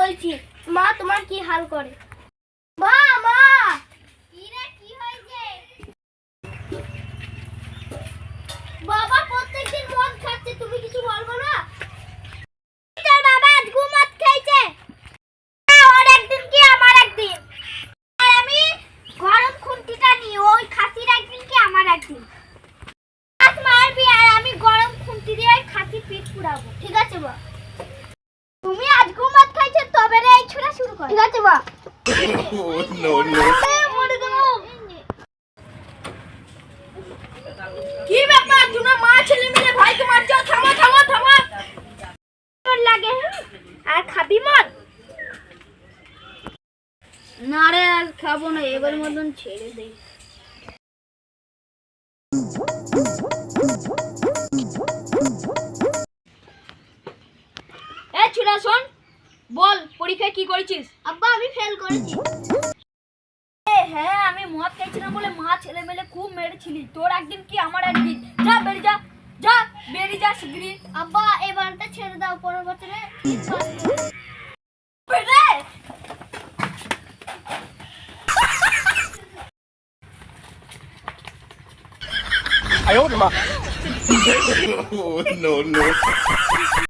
বলছি, মা তোমার কি হাল করে? মা মা কি রে, কি হয়েছে? বাবা প্রত্যেকদিন মদ খাচ্ছে, তুমি কিছু বলবো না? তোর বাবা আজ মদ খাইছে, ওর একদিন কি আমার একদিন। আর আমি গরম খুন্তিটা নিয়ে ওই খাসির একদিন কি আমার একদিন। আজ মারবি আর আমি গরম খুন্তি দিয়ে ওই খাসির পিঠ পুড়াবো, ঠিক আছে মা? তুমি আজ মদ খাইছো তবে রে এই ছোড়া শুরু কর, ঠিক আছে মা? No, no. মরে দেবো। কি ব্যাপার, তোমরা মা ছেলে মিলে ভাই তোমার যাও, থামো থামো থামো। তোর লাগে আর খাবি মদ? না রে আজ খাবো না, এবার মতন ছেড়ে দে। এ ছোড়া শোন, বল পরীক্ষায় কি করেছিস? আব্বা আমি ফেল করেছি। হ্যাঁ আমি মদ খাইছিলাম বলে মা ছেলে মেলে খুব মেরেছিলি, তোর একদিন কি আমার একদিন। যা বেরিয়ে যা, যা বেরিয়ে যা শিগগিরি। আব্বা এবারটা ছেড়ে দাও, পরের বছরে ঠিক আছে। বেরে Oh, no, no.